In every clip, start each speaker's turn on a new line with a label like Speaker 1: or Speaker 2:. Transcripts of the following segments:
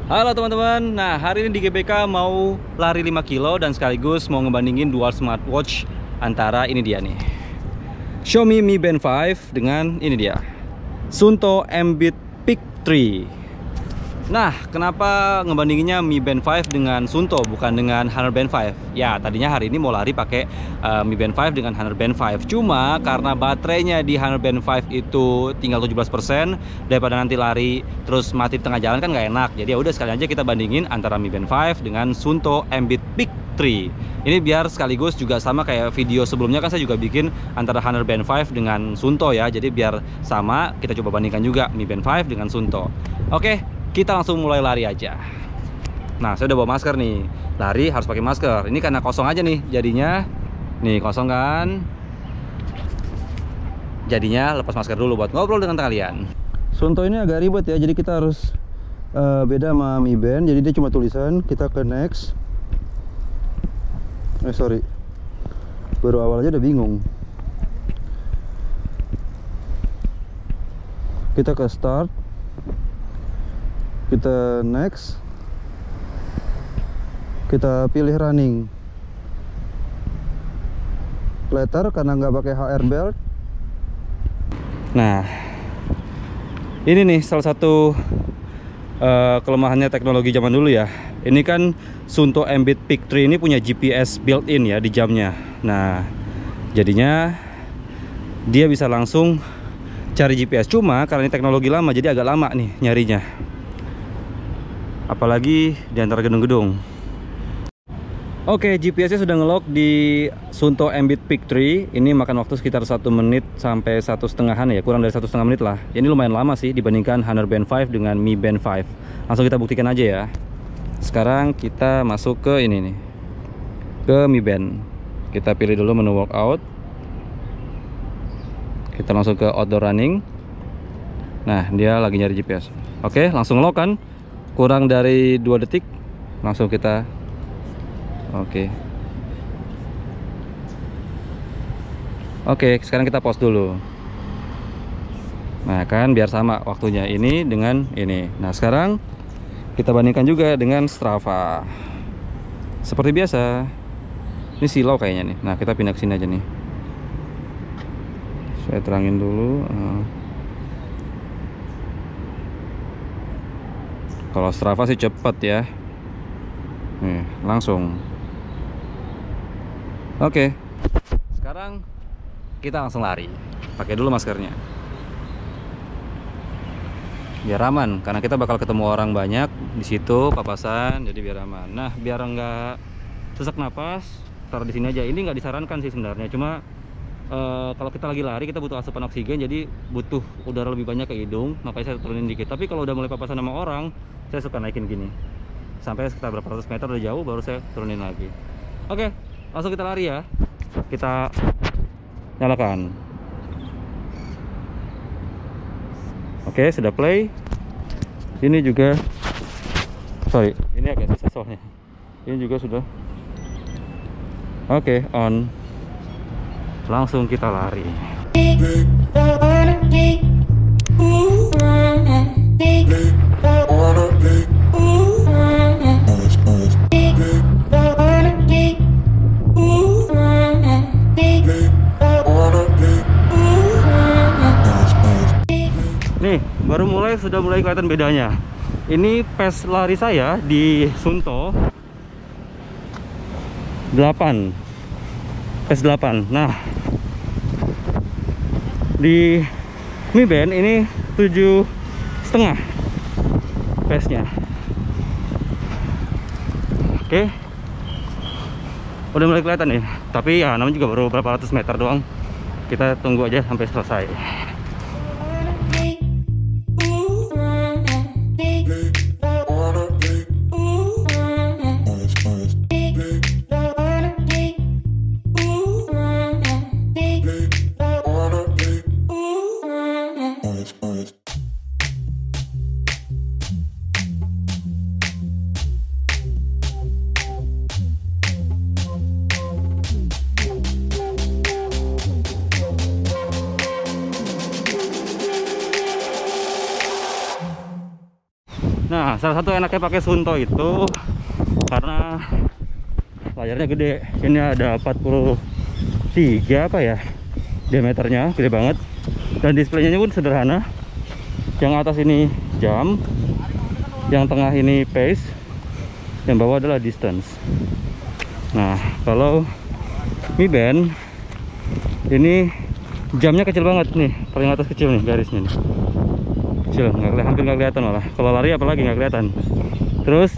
Speaker 1: Halo teman-teman, nah hari ini di GBK mau lari 5 kilo dan sekaligus mau ngebandingin dual smartwatch antara ini dia nih Xiaomi Mi Band 5 dengan ini dia Suunto Ambit Peak 3. Nah, kenapa ngebandinginnya Mi Band 5 dengan Suunto bukan dengan Honor Band 5? Ya, tadinya hari ini mau lari pakai Mi Band 5 dengan Honor Band 5. Cuma karena baterainya di Honor Band 5 itu tinggal 17%, daripada nanti lari terus mati di tengah jalan kan nggak enak. Jadi ya udah sekalian aja kita bandingin antara Mi Band 5 dengan Suunto Ambit Peak 3. Ini biar sekaligus juga sama kayak video sebelumnya kan saya juga bikin antara Honor Band 5 dengan Suunto ya. Jadi biar sama, kita coba bandingkan juga Mi Band 5 dengan Suunto. Oke, kita langsung mulai lari aja. Nah, saya udah bawa masker nih. Lari harus pakai masker. Ini karena kosong aja nih jadinya. Nih kosong kan. Jadinya lepas masker dulu buat ngobrol dengan kalian. Suunto ini agak ribet ya. Jadi kita harus beda sama Mi Band. Jadi dia cuma tulisan. Kita ke next. Sorry. Baru awal aja udah bingung. Kita ke start. Kita next, kita pilih running. Later karena nggak pakai HR belt. Nah, ini nih salah satu kelemahannya teknologi zaman dulu ya. Ini kan Suunto Ambit Peak 3 ini punya GPS built-in ya di jamnya. Nah, jadinya dia bisa langsung cari GPS. Cuma karena ini teknologi lama jadi agak lama nih nyarinya. Apalagi di antara gedung-gedung. Oke, GPS-nya sudah nge-lock di Suunto Ambit Peak 3. Ini makan waktu sekitar 1 menit sampai 1,5-an ya, kurang dari 1,5 menit lah. Ini lumayan lama sih dibandingkan Honor Band 5 dengan Mi Band 5. Langsung kita buktikan aja ya. Sekarang kita masuk ke ini nih, ke Mi Band. Kita pilih dulu menu workout. Kita langsung ke outdoor running. Nah, dia lagi nyari GPS. Oke, langsung lock kan. Kurang dari 2 detik langsung kita oke, sekarang kita pause dulu. Nah kan biar sama waktunya ini dengan ini. Nah sekarang kita bandingkan juga dengan Strava. Seperti biasa. Ini silau kayaknya nih. Nah kita pindah ke sini aja nih. Saya terangin dulu. Kalau Strava sih cepet ya. Nih, langsung. Oke. Sekarang kita langsung lari. Pakai dulu maskernya. Biar aman karena kita bakal ketemu orang banyak di situ, papasan, jadi biar aman. Nah, biar enggak sesak napas, taruh di sini aja. Ini nggak disarankan sih sebenarnya. Cuma kalau kita lagi lari kita butuh asupan oksigen, jadi butuh udara lebih banyak ke hidung, makanya saya turunin dikit. Tapi kalau udah mulai papasan sama orang, saya suka naikin gini sampai sekitar berapa ratus meter udah jauh, baru saya turunin lagi. Oke, langsung kita lari ya. Kita nyalakan. Oke, sudah play. Ini juga, sorry, ini agak susah soalnya. Ini juga sudah. Oke, on. Langsung kita lari. Nih, baru mulai sudah mulai kelihatan bedanya. Ini pace lari saya di Suunto 8. Pace 8. Nah, di Mi Band ini 7,5 pace-nya. Oke. Udah mulai kelihatan nih. Tapi ya namanya juga baru berapa ratus meter doang. Kita tunggu aja sampai selesai. salah satu enaknya pakai Suunto itu karena layarnya gede. Ini ada 43 apa ya diameternya, gede banget. Dan displaynya pun sederhana. Yang atas ini jam, yang tengah ini pace, yang bawah adalah distance. Nah, kalau Mi Band ini jamnya kecil banget nih, paling atas kecil nih garisnya nih. Kecil, hampir nggak kelihatan malah. Kalau lari apalagi nggak kelihatan. Terus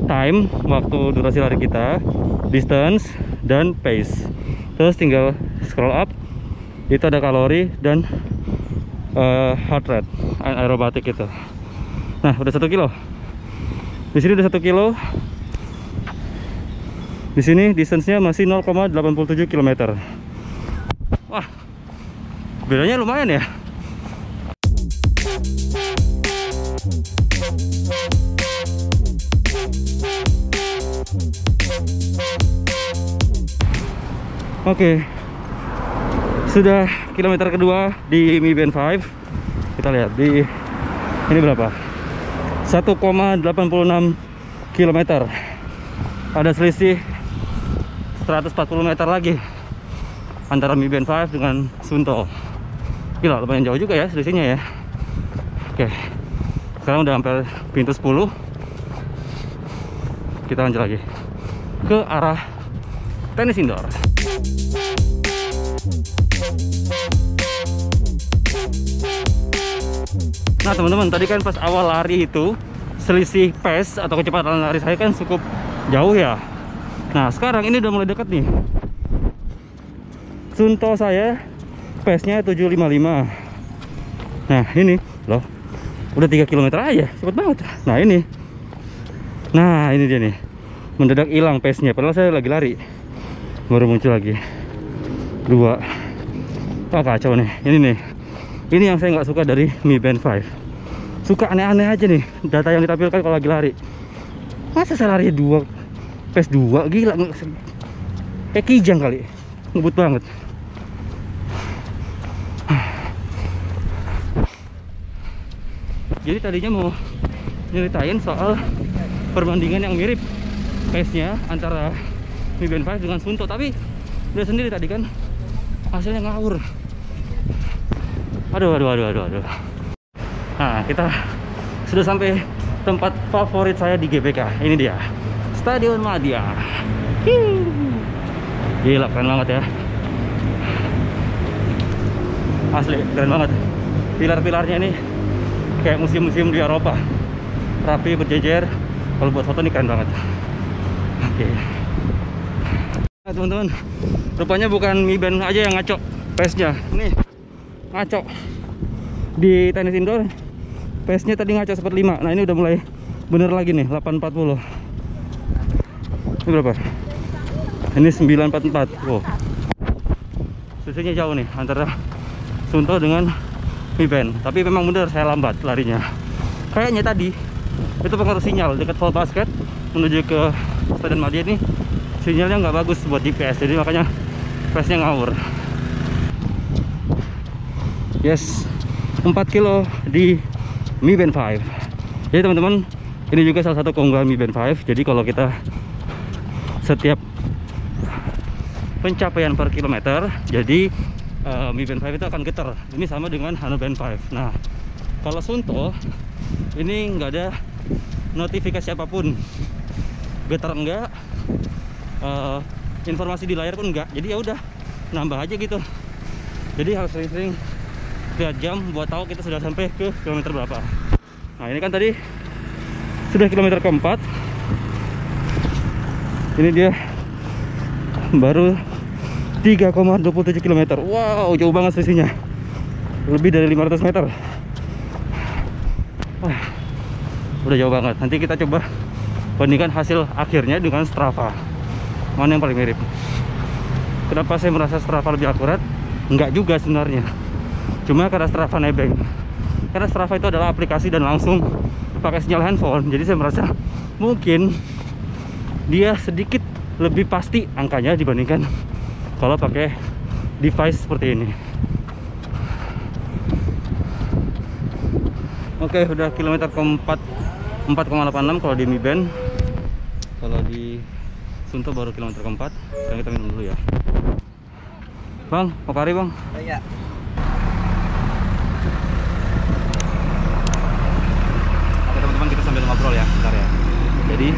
Speaker 1: time, waktu durasi lari kita, distance, dan pace. Terus tinggal scroll up, itu ada kalori dan heart rate, aerobatik itu. Nah, udah 1 kilo. Di sini udah 1 kilo. Di sini distance-nya masih 0,87 km. Wah, bedanya lumayan ya. Oke, sudah kilometer kedua di Mi Band 5. Kita lihat di ini berapa? 1,86 km. Ada selisih 140 meter lagi antara Mi Band 5 dengan Suunto. Gila, lumayan jauh juga ya selisihnya ya. Oke, sekarang udah hampir pintu 10. Kita lanjut lagi ke arah tenis indoor. Nah teman-teman, tadi kan pas awal lari itu selisih pace atau kecepatan lari saya kan cukup jauh ya. Nah sekarang ini udah mulai dekat nih. Suunto saya pace-nya 755. Nah ini loh, udah 3 km aja, cepet banget. Nah ini dia nih, mendadak hilang pace-nya, padahal saya lagi lari. Baru muncul lagi 2. Oh kacau nih, ini yang saya nggak suka dari Mi Band 5. Suka aneh-aneh aja nih data yang ditampilkan kalau lagi lari. Masa saya lari 2 pace 2, gila. Kayak kijang kali, ngebut banget. Jadi tadinya mau nyeritain soal perbandingan yang mirip pace-nya antara Mi Band 5 dengan Suunto, tapi udah sendiri tadi kan hasilnya ngawur. Aduh. Nah, kita sudah sampai tempat favorit saya di GBK. Ini dia, Stadion Madia. Gila, keren banget ya. Asli, keren banget. Pilar-pilarnya ini kayak museum-museum di Eropa. Rapi, berjejer. Kalau buat foto ini keren banget. Oke. Nah, teman-teman, rupanya bukan Mi Band aja yang ngaco pace-nya. Nih, ngaco. Di tenis indoor pace-nya tadi ngaco 45. Nah, ini udah mulai bener lagi nih, 840. Ini berapa? Ini 944. Wow. Selisihnya jauh nih antara Suunto dengan Mi Band. Tapi memang bener saya lambat larinya. Kayaknya tadi itu pengaruh sinyal dekat Hall Basket menuju ke Stadion Madia ini. Sinyalnya nggak bagus buat GPS, jadi makanya pace-nya ngawur. Yes, 4 kilo di Mi Band 5. Jadi teman-teman, ini juga salah satu keunggulan Mi Band 5. Jadi kalau kita setiap pencapaian per kilometer, jadi Mi Band 5 itu akan getar. Ini sama dengan Hano Band 5. Nah, kalau Suunto ini nggak ada notifikasi apapun, getar enggak, informasi di layar pun enggak. Jadi ya udah, nambah aja gitu. Jadi harus sering-sering lihat jam buat tahu kita sudah sampai ke kilometer berapa. Nah, ini kan tadi sudah kilometer keempat. Ini dia baru 3,27 km. Wow, jauh banget selisihnya. Lebih dari 500 meter. Wah, udah jauh banget. Nanti kita coba bandingkan hasil akhirnya dengan Strava. Mana yang paling mirip? Kenapa saya merasa Strava lebih akurat? Enggak juga sebenarnya. Cuma karena Strava nebeng. Karena Strava itu adalah aplikasi dan langsung pakai sinyal handphone. Jadi saya merasa mungkin dia sedikit lebih pasti angkanya dibandingkan kalau pakai device seperti ini. Oke, udah kilometer keempat 4,86 kalau di Mi Band. Kalau di Sunto baru kilometer keempat. Sekarang kita minum dulu ya. Bang, Pokari bang.
Speaker 2: Iya.
Speaker 1: Oke teman-teman, kita sambil ngobrol ya, bentar ya. Jadi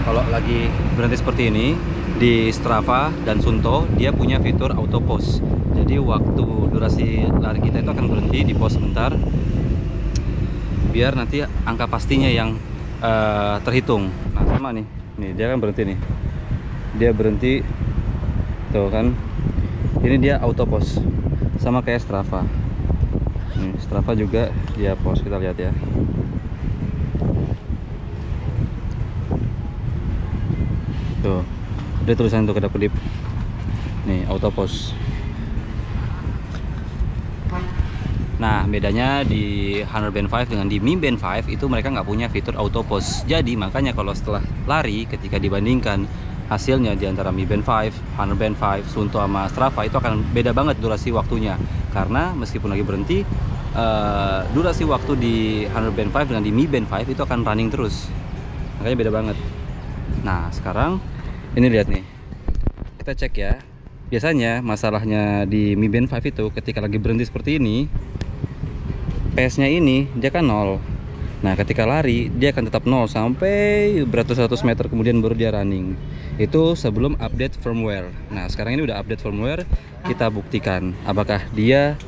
Speaker 1: kalau lagi berhenti seperti ini di Strava dan Sunto, dia punya fitur auto pause. Jadi waktu durasi lari kita itu akan berhenti di pause sebentar, biar nanti angka pastinya yang terhitung. Nah sama nih dia kan berhenti nih, dia berhenti tuh kan, ini dia auto pause sama kayak Strava. Strava juga dia pause, kita lihat ya. Tuh, ada tulisan untuk kedap-kedip nih, auto pause. Nah bedanya di Honor Band 5 dengan di Mi Band 5 itu mereka nggak punya fitur auto pause. Jadi makanya kalau setelah lari, ketika dibandingkan hasilnya di antara Mi Band 5, Honor Band 5, Sunto sama Strava, itu akan beda banget durasi waktunya. Karena meskipun lagi berhenti, durasi waktu di Honor Band 5 dengan di Mi Band 5 itu akan running terus. Makanya beda banget. Nah sekarang ini lihat nih, kita cek ya. Biasanya masalahnya di Mi Band 5 itu ketika lagi berhenti seperti ini, pace-nya ini dia kan 0. Nah ketika lari dia akan tetap 0 sampai beratus-ratus meter kemudian baru dia running. Itu sebelum update firmware. Nah sekarang ini udah update firmware, kita buktikan apakah dia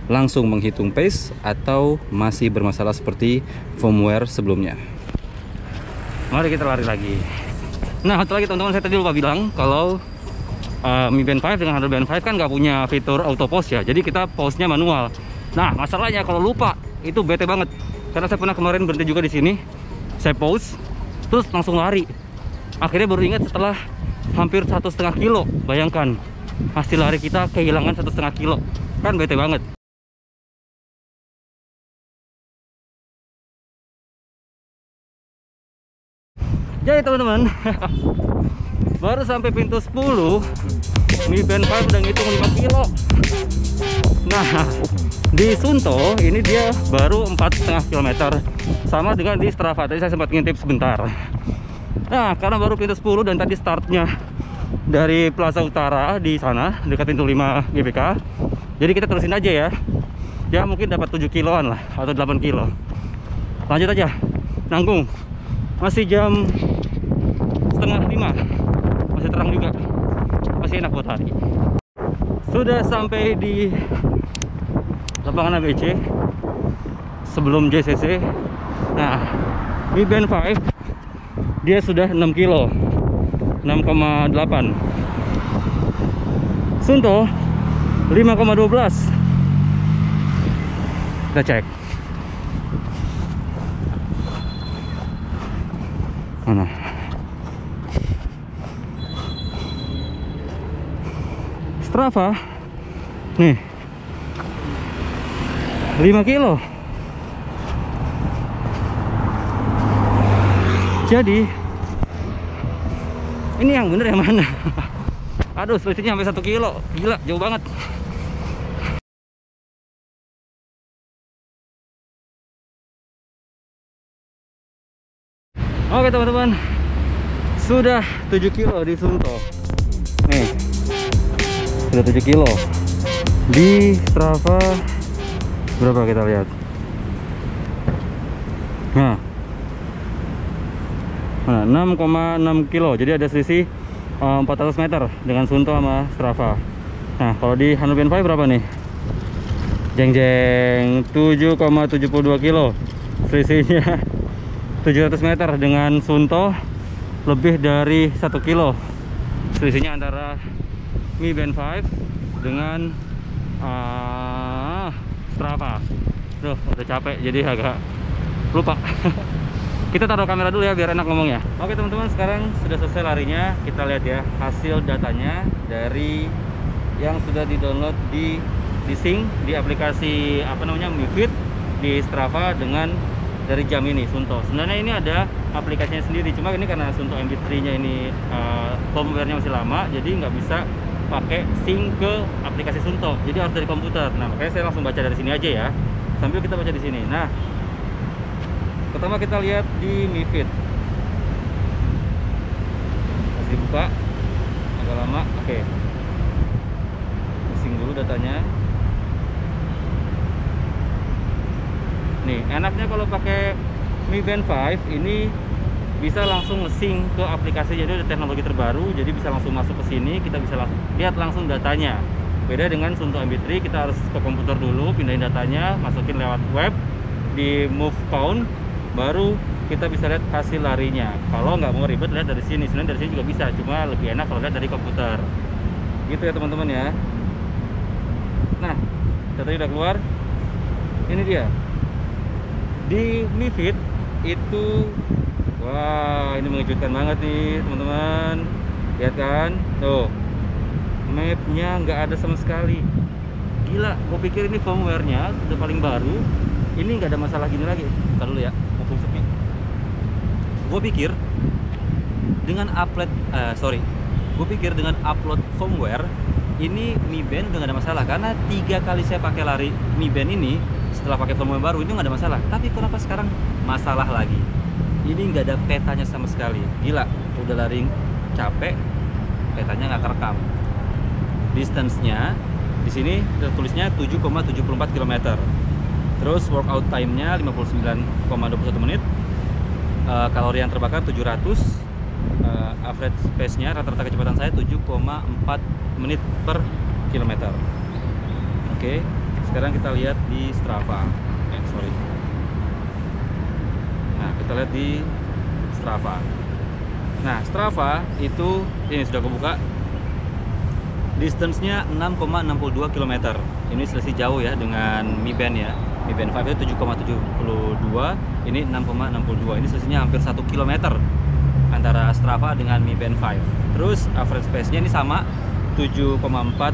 Speaker 1: langsung menghitung pace atau masih bermasalah seperti firmware sebelumnya. Mari kita lari lagi. Nah satu lagi teman-teman, saya tadi lupa bilang kalau Mi Band 5 dengan Honor Band 5 kan nggak punya fitur auto pause ya, jadi kita pause-nya manual. Nah masalahnya kalau lupa itu bete banget, karena saya pernah kemarin berhenti juga di sini, saya pause terus langsung lari, akhirnya baru ingat setelah hampir 1,5 kilo. Bayangkan hasil lari kita kehilangan 1,5 kilo, kan bete banget. Jadi teman-teman baru sampai pintu 10 Mi Band 5 udah ngitung 5 kilo. Nah di Sunto ini dia baru 4,5 km, sama dengan di Strava. Tadi saya sempat ngintip sebentar. Nah karena baru pintu 10 dan tadi startnya dari Plaza Utara di sana dekat pintu 5 GBK, jadi kita terusin aja ya. Ya mungkin dapat 7 kiloan lah atau 8 kilo. Lanjut aja, nanggung. Masih jam 4:30, masih terang juga, masih enak buat lari. Sudah sampai di lapangan ABC sebelum JCC. Nah Mi Band 5 dia sudah 6 kilo, 6,8. Sunto 5,12. Kita cek mana. Strava nih 5 kilo. Jadi ini yang bener yang mana? Aduh selisihnya sampai 1 kilo. Gila, jauh banget. Oke teman-teman, sudah 7 kilo di Sunto. Nih sudah 7 kilo. Di Strava berapa kita lihat? Nah 6,6 kilo. Jadi ada selisih 400 meter dengan Sunto sama Strava. Nah kalau di Honor Band 5 berapa nih? Jeng-jeng 7,72 kilo. Selisihnya 700 meter dengan Sunto, lebih dari 1 kilo selisihnya antara Mi Band 5 dengan Strava. Duh, udah capek jadi agak lupa. Kita taruh kamera dulu ya biar enak ngomongnya. Oke teman-teman, sekarang sudah selesai larinya. Kita lihat ya hasil datanya dari yang sudah di-download di sync di aplikasi apa namanya Mi Fit, di Strava dengan dari jam ini Sunto. Sebenarnya ini ada aplikasinya sendiri, cuma ini karena Sunto MB3-nya ini firmware-nya masih lama, jadi nggak bisa pakai sync ke aplikasi Sunto, jadi harus dari komputer. Nah makanya saya langsung baca dari sini aja ya, sambil kita baca di sini. Nah pertama kita lihat di Mi Fit. Masih buka, agak lama. Oke. Pusing dulu datanya. Nih, enaknya kalau pakai Mi Band 5 ini bisa langsung nge-sync ke aplikasi. Jadi ada teknologi terbaru, jadi bisa langsung masuk ke sini, kita bisa lihat langsung datanya. Beda dengan Suunto MB3, kita harus ke komputer dulu, pindahin datanya, masukin lewat web, di move count, baru kita bisa lihat hasil larinya. Kalau nggak mau ribet, lihat dari sini. Sebenarnya dari sini juga bisa, cuma lebih enak kalau lihat dari komputer. Gitu ya teman-teman ya. Nah, datanya udah keluar. Ini dia. Di Mi Fit itu, wah, ini mengejutkan banget nih teman-teman. Lihat kan, tuh, mapnya nggak ada sama sekali. Gila, gue pikir ini firmware-nya udah paling baru. Ini nggak ada masalah gini lagi. Ntar dulu ya, mumpung sepi. Gue pikir dengan upload firmware ini Mi Band udah nggak ada masalah, karena 3 kali saya pakai lari Mi Band ini setelah pakai firmware baru itu nggak ada masalah. Tapi kenapa sekarang masalah lagi? Ini nggak ada petanya sama sekali. Gila, udah lari capek, petanya nggak kerekam. Distance-nya di sini tulisnya 7,74 km. Terus workout time-nya 59,21 menit. Kalori yang terbakar 700. Average pace-nya, rata-rata kecepatan saya 7,4 menit per kilometer. Oke, sekarang kita lihat di Strava. Nah, kita lihat di Strava. Nah, Strava itu ini sudah kebuka. Distance-nya 6,62 km. Ini selisih jauh ya dengan Mi Band ya. Mi Band 5 itu 7,72, ini 6,62. Ini selisihnya hampir 1 km antara Strava dengan Mi Band 5. Terus average pace-nya ini sama, 7,4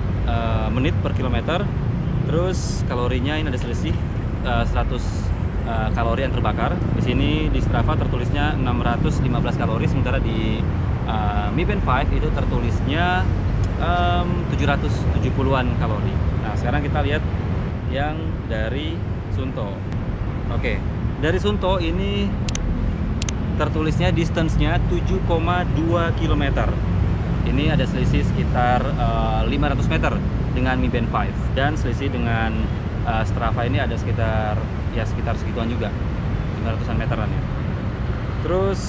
Speaker 1: menit per kilometer. Terus kalorinya ini ada selisih 100 kalori yang terbakar. Di sini di Strava tertulisnya 615 kalori, sementara di Mi Band 5 itu tertulisnya 770-an kalori. Nah, sekarang kita lihat yang dari Suunto. Oke, dari Suunto ini tertulisnya distance-nya 7,2 km. Ini ada selisih sekitar 500 meter dengan Mi Band 5, dan selisih dengan Strava ini ada sekitar segituan juga, 500-an meteran ya. Terus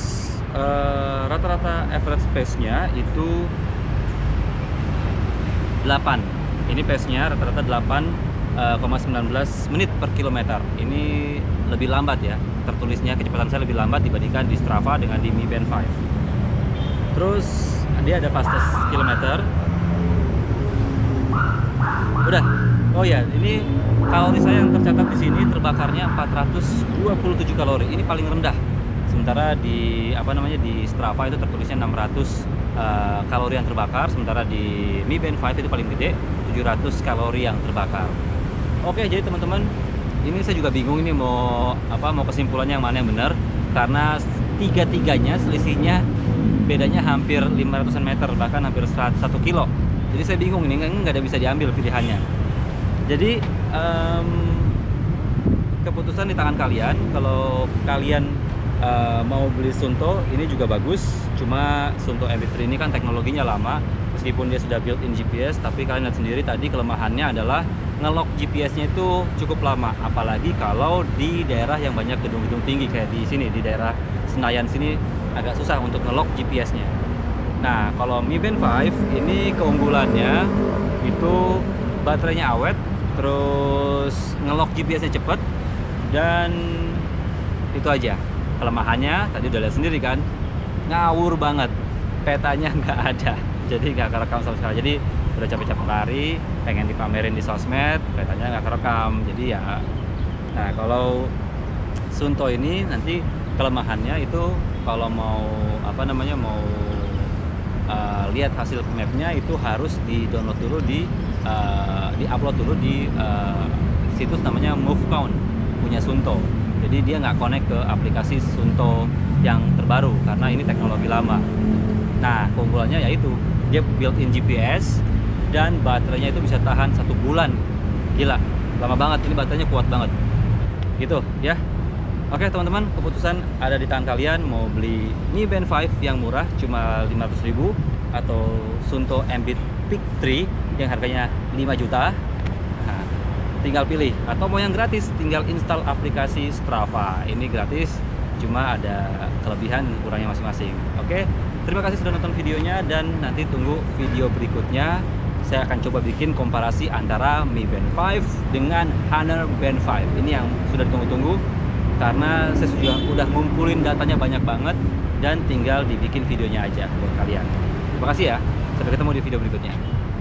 Speaker 1: rata-rata average pace-nya itu 8. Ini pace-nya rata-rata 8,19 menit per kilometer. Ini lebih lambat ya. Tertulisnya kecepatan saya lebih lambat dibandingkan di Strava dengan di Mi Band 5. Terus dia ada fastest kilometer. Udah. Oh ya, ini kalori saya yang tercatat di sini terbakarnya 427 kalori. Ini paling rendah. Sementara di di Strava itu tertulisnya 600 kalori yang terbakar, sementara di Mi Band 5 itu paling gede, 700 kalori yang terbakar. Oke, jadi teman-teman, ini saya juga bingung ini mau kesimpulannya yang mana yang benar, karena tiga-tiganya selisihnya bedanya hampir 500-an meter, bahkan hampir 1 kilo. Jadi saya bingung, ini nggak ada bisa diambil pilihannya. Jadi keputusan di tangan kalian. Kalau kalian mau beli Suunto, ini juga bagus. Cuma Suunto MB3 ini kan teknologinya lama, meskipun dia sudah built-in GPS, tapi kalian lihat sendiri tadi kelemahannya adalah nge-lock GPS-nya itu cukup lama, apalagi kalau di daerah yang banyak gedung-gedung tinggi kayak di sini, di daerah Senayan sini agak susah untuk nge-lock GPS-nya. Nah, kalau Mi Band 5 ini keunggulannya itu baterainya awet, terus nge-lock GPS-nya cepet, dan itu aja. Kelemahannya tadi udah lihat sendiri kan, ngawur banget, petanya nggak ada, jadi nggak kerekam sama sekali. Jadi udah capek-capek lari, pengen dipamerin di sosmed, petanya nggak kerekam. Jadi ya, nah kalau Suunto ini nanti kelemahannya itu kalau mau lihat hasil mapnya itu harus di-download dulu, di-upload dulu di situs namanya Move Count punya Suunto. Jadi dia nggak connect ke aplikasi Suunto yang terbaru karena ini teknologi lama. Nah, keunggulannya yaitu dia built-in GPS dan baterainya itu bisa tahan 1 bulan. Gila, lama banget, ini baterainya kuat banget. Gitu ya. Oke teman-teman, keputusan ada di tangan kalian mau beli Mi Band 5 yang murah cuma 500.000 atau Suunto Ambit Peak 3 yang harganya 5 juta. Nah, tinggal pilih, atau mau yang gratis tinggal install aplikasi Strava. Ini gratis, cuma ada kelebihan dan kurangnya masing-masing. Oke, terima kasih sudah nonton videonya dan nanti tunggu video berikutnya. Saya akan coba bikin komparasi antara Mi Band 5 dengan Honor Band 5. Ini yang sudah ditunggu-tunggu, karena saya udah ngumpulin datanya banyak banget dan tinggal dibikin videonya aja buat kalian. Terima kasih ya, sampai ketemu di video berikutnya.